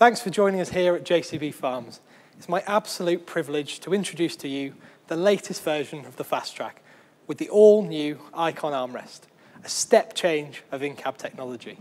Thanks for joining us here at JCB Farms. It's my absolute privilege to introduce to you the latest version of the Fastrac with the all-new iCON armrest, a step change of in-cab technology.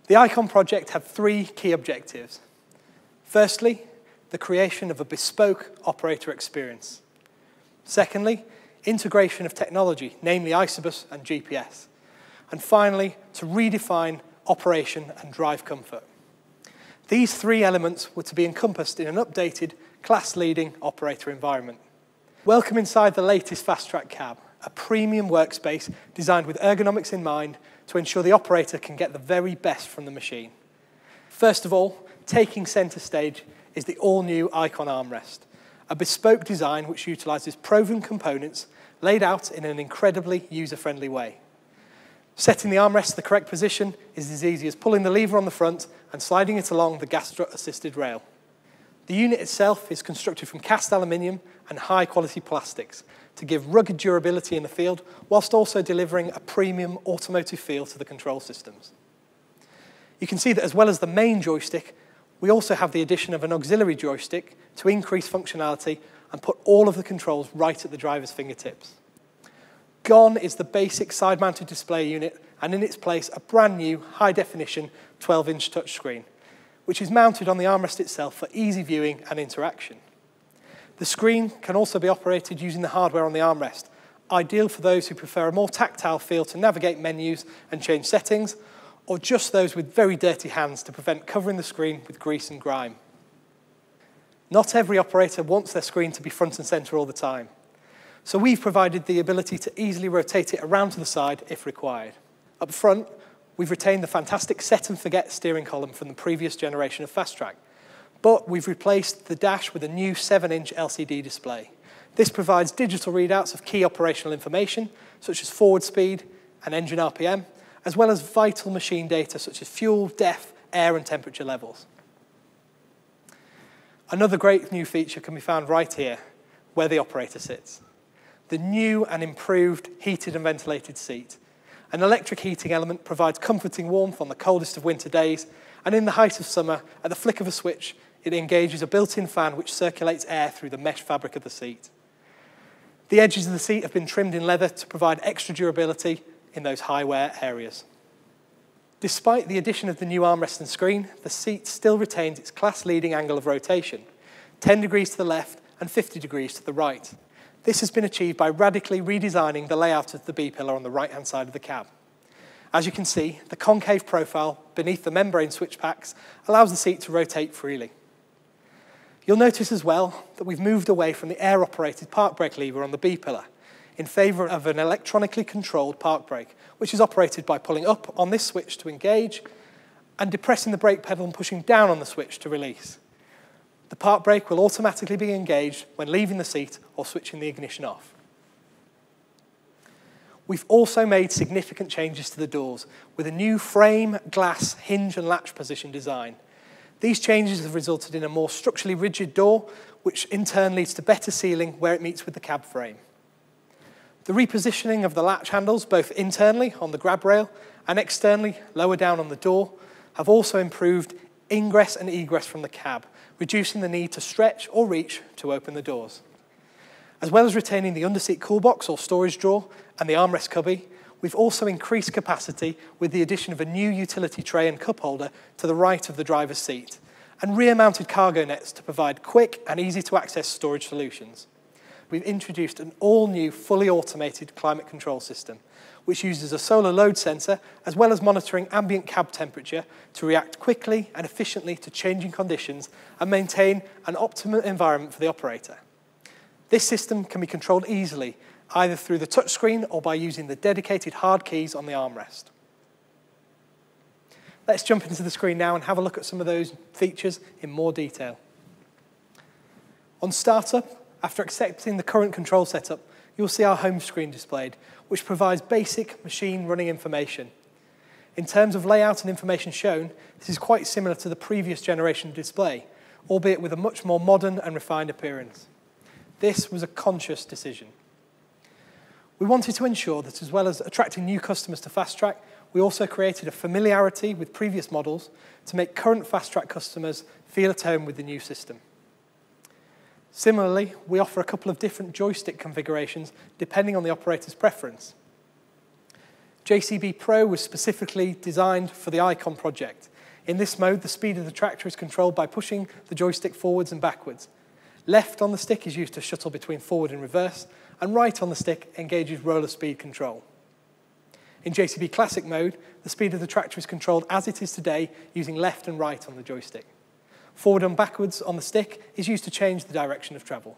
The iCON project had three key objectives. Firstly, the creation of a bespoke operator experience. Secondly, integration of technology, namely iSobus and GPS. And finally, to redefine operation and drive comfort. These three elements were to be encompassed in an updated, class-leading operator environment. Welcome inside the latest Fastrac cab, a premium workspace designed with ergonomics in mind to ensure the operator can get the very best from the machine. First of all, taking centre stage is the all-new iCON armrest, a bespoke design which utilises proven components laid out in an incredibly user-friendly way. Setting the armrest to the correct position is as easy as pulling the lever on the front and sliding it along the gas strut-assisted rail. The unit itself is constructed from cast aluminium and high-quality plastics to give rugged durability in the field, whilst also delivering a premium automotive feel to the control systems. You can see that as well as the main joystick, we also have the addition of an auxiliary joystick to increase functionality and put all of the controls right at the driver's fingertips. Gone is the basic side-mounted display unit, and in its place a brand new high-definition 12-inch touchscreen, which is mounted on the armrest itself for easy viewing and interaction. The screen can also be operated using the hardware on the armrest, ideal for those who prefer a more tactile feel to navigate menus and change settings, or just those with very dirty hands to prevent covering the screen with grease and grime. Not every operator wants their screen to be front and center all the time, so we've provided the ability to easily rotate it around to the side if required. Up front, we've retained the fantastic set and forget steering column from the previous generation of Fastrac, but we've replaced the dash with a new 7-inch LCD display. This provides digital readouts of key operational information, such as forward speed and engine RPM, as well as vital machine data such as fuel, depth, air and temperature levels. Another great new feature can be found right here, where the operator sits. The new and improved heated and ventilated seat. An electric heating element provides comforting warmth on the coldest of winter days, and in the height of summer, at the flick of a switch, it engages a built-in fan which circulates air through the mesh fabric of the seat. The edges of the seat have been trimmed in leather to provide extra durability in those high-wear areas. Despite the addition of the new armrest and screen, the seat still retains its class-leading angle of rotation, 10 degrees to the left and 50 degrees to the right. This has been achieved by radically redesigning the layout of the B-pillar on the right-hand side of the cab. As you can see, the concave profile beneath the membrane switch packs allows the seat to rotate freely. You'll notice as well that we've moved away from the air-operated park brake lever on the B-pillar in favour of an electronically controlled park brake, which is operated by pulling up on this switch to engage and depressing the brake pedal and pushing down on the switch to release. The park brake will automatically be engaged when leaving the seat or switching the ignition off. We've also made significant changes to the doors with a new frame, glass, hinge and latch position design. These changes have resulted in a more structurally rigid door, which in turn leads to better sealing where it meets with the cab frame. The repositioning of the latch handles, both internally on the grab rail and externally lower down on the door, have also improved ingress and egress from the cab, reducing the need to stretch or reach to open the doors. As well as retaining the underseat cool box or storage drawer and the armrest cubby, we've also increased capacity with the addition of a new utility tray and cup holder to the right of the driver's seat, and rear-mounted cargo nets to provide quick and easy-to-access storage solutions. We've introduced an all-new, fully automated climate control system, which uses a solar load sensor, as well as monitoring ambient cab temperature to react quickly and efficiently to changing conditions and maintain an optimal environment for the operator. This system can be controlled easily, either through the touchscreen or by using the dedicated hard keys on the armrest. Let's jump into the screen now and have a look at some of those features in more detail. On startup, after accepting the current control setup, you'll see our home screen displayed, which provides basic machine running information. In terms of layout and information shown, this is quite similar to the previous generation display, albeit with a much more modern and refined appearance. This was a conscious decision. We wanted to ensure that as well as attracting new customers to Fastrac, we also created a familiarity with previous models to make current Fastrac customers feel at home with the new system. Similarly, we offer a couple of different joystick configurations depending on the operator's preference. JCB Pro was specifically designed for the iCON project. In this mode, the speed of the tractor is controlled by pushing the joystick forwards and backwards. Left on the stick is used to shuttle between forward and reverse, and right on the stick engages roller speed control. In JCB Classic mode, the speed of the tractor is controlled as it is today using left and right on the joystick. Forward and backwards on the stick is used to change the direction of travel.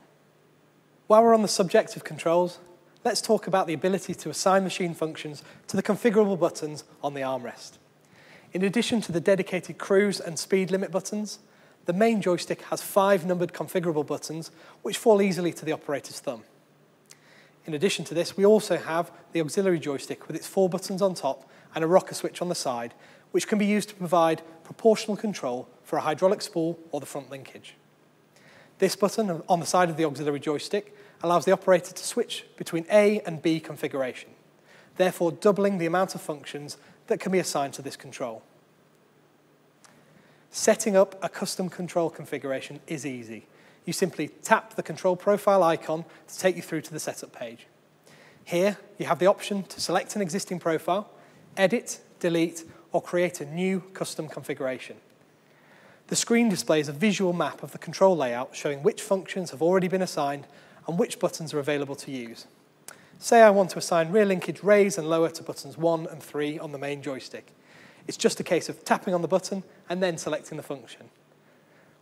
While we're on the subject of controls, let's talk about the ability to assign machine functions to the configurable buttons on the armrest. In addition to the dedicated cruise and speed limit buttons, the main joystick has 5 numbered configurable buttons which fall easily to the operator's thumb. In addition to this, we also have the auxiliary joystick with its 4 buttons on top and a rocker switch on the side, which can be used to provide proportional control for a hydraulic spool or the front linkage. This button on the side of the auxiliary joystick allows the operator to switch between A and B configuration, therefore doubling the amount of functions that can be assigned to this control. Setting up a custom control configuration is easy. You simply tap the control profile icon to take you through to the setup page. Here, you have the option to select an existing profile, edit, delete, or create a new custom configuration. The screen displays a visual map of the control layout showing which functions have already been assigned and which buttons are available to use. Say I want to assign rear linkage raise and lower to buttons 1 and 3 on the main joystick. It's just a case of tapping on the button and then selecting the function,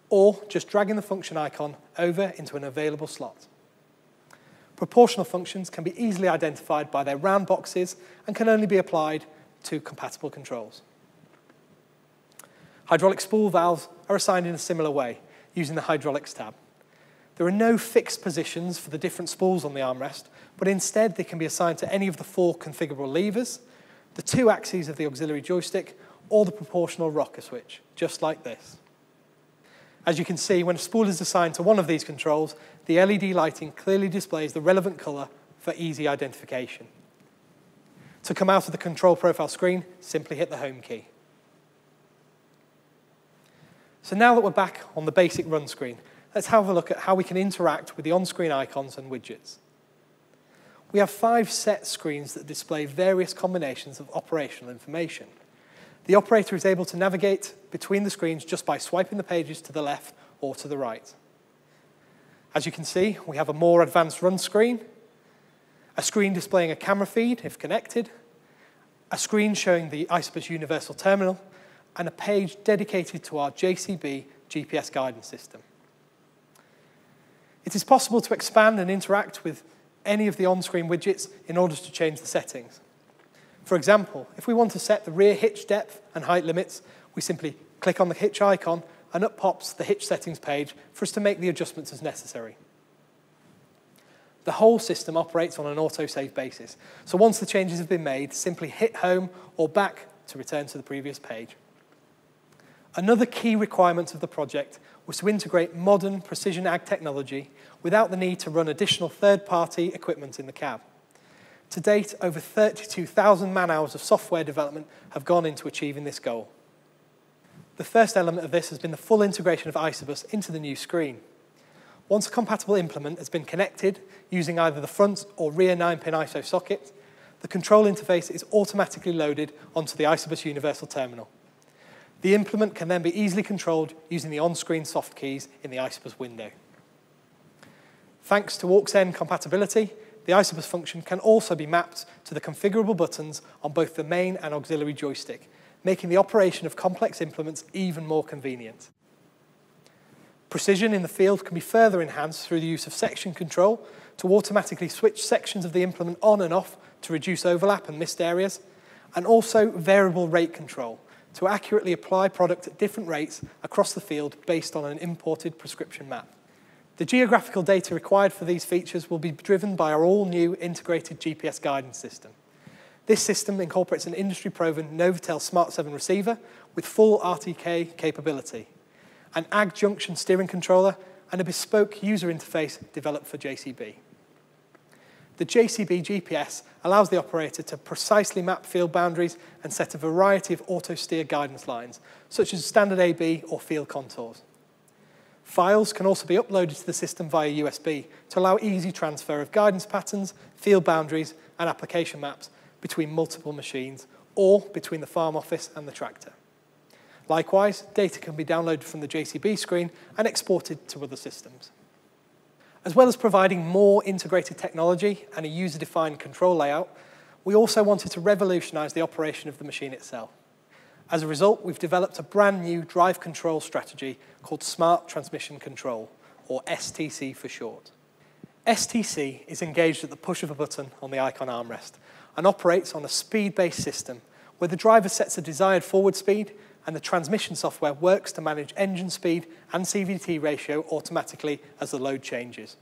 or just dragging the function icon over into an available slot. Proportional functions can be easily identified by their round boxes and can only be applied to compatible controls. Hydraulic spool valves are assigned in a similar way, using the Hydraulics tab. There are no fixed positions for the different spools on the armrest, but instead they can be assigned to any of the 4 configurable levers, the 2 axes of the auxiliary joystick, or the proportional rocker switch, just like this. As you can see, when a spool is assigned to one of these controls, the LED lighting clearly displays the relevant color for easy identification. To come out of the control profile screen, simply hit the home key. So now that we're back on the basic run screen, let's have a look at how we can interact with the on-screen icons and widgets. We have 5 set screens that display various combinations of operational information. The operator is able to navigate between the screens just by swiping the pages to the left or to the right. As you can see, we have a more advanced run screen, a screen displaying a camera feed if connected, a screen showing the iSobus Universal Terminal, and a page dedicated to our JCB GPS guidance system. It is possible to expand and interact with any of the on-screen widgets in order to change the settings. For example, if we want to set the rear hitch depth and height limits, we simply click on the hitch icon and up pops the hitch settings page for us to make the adjustments as necessary. The whole system operates on an autosave basis, so once the changes have been made, simply hit home or back to return to the previous page. Another key requirement of the project was to integrate modern precision ag technology without the need to run additional third-party equipment in the cab. To date, over 32,000 man-hours of software development have gone into achieving this goal. The first element of this has been the full integration of iSobus into the new screen. Once a compatible implement has been connected using either the front or rear 9-pin ISO socket, the control interface is automatically loaded onto the iSobus Universal Terminal. The implement can then be easily controlled using the on-screen soft keys in the iSobus window. Thanks to aux-N compatibility, the iSobus function can also be mapped to the configurable buttons on both the main and auxiliary joystick, making the operation of complex implements even more convenient. Precision in the field can be further enhanced through the use of section control to automatically switch sections of the implement on and off to reduce overlap and missed areas, and also variable rate control to accurately apply product at different rates across the field based on an imported prescription map. The geographical data required for these features will be driven by our all-new integrated GPS guidance system. This system incorporates an industry-proven Novatel Smart 7 receiver with full RTK capability, an ag junction steering controller, and a bespoke user interface developed for JCB. The JCB GPS allows the operator to precisely map field boundaries and set a variety of auto-steer guidance lines, such as standard AB or field contours. Files can also be uploaded to the system via USB to allow easy transfer of guidance patterns, field boundaries, and application maps between multiple machines or between the farm office and the tractor. Likewise, data can be downloaded from the JCB screen and exported to other systems. As well as providing more integrated technology and a user-defined control layout, we also wanted to revolutionize the operation of the machine itself. As a result, we've developed a brand new drive control strategy called Smart Transmission Control, or STC for short. STC is engaged at the push of a button on the iCON armrest and operates on a speed-based system where the driver sets a desired forward speed and the transmission software works to manage engine speed and CVT ratio automatically as the load changes.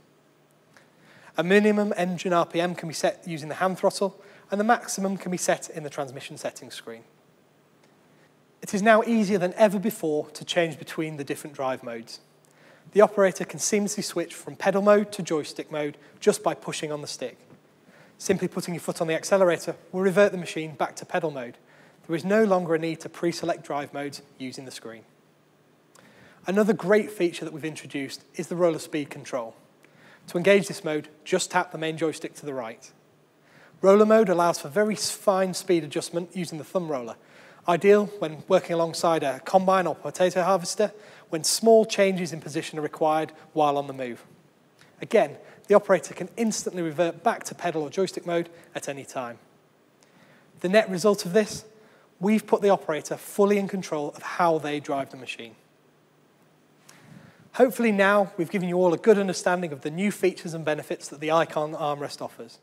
A minimum engine RPM can be set using the hand throttle, and the maximum can be set in the transmission settings screen. It is now easier than ever before to change between the different drive modes. The operator can seamlessly switch from pedal mode to joystick mode just by pushing on the stick. Simply putting your foot on the accelerator will revert the machine back to pedal mode. There is no longer a need to pre-select drive modes using the screen. Another great feature that we've introduced is the roller speed control. To engage this mode, just tap the main joystick to the right. Roller mode allows for very fine speed adjustment using the thumb roller, ideal when working alongside a combine or potato harvester, when small changes in position are required while on the move. Again, the operator can instantly revert back to pedal or joystick mode at any time. The net result of this: we've put the operator fully in control of how they drive the machine. Hopefully now we've given you all a good understanding of the new features and benefits that the iCON armrest offers.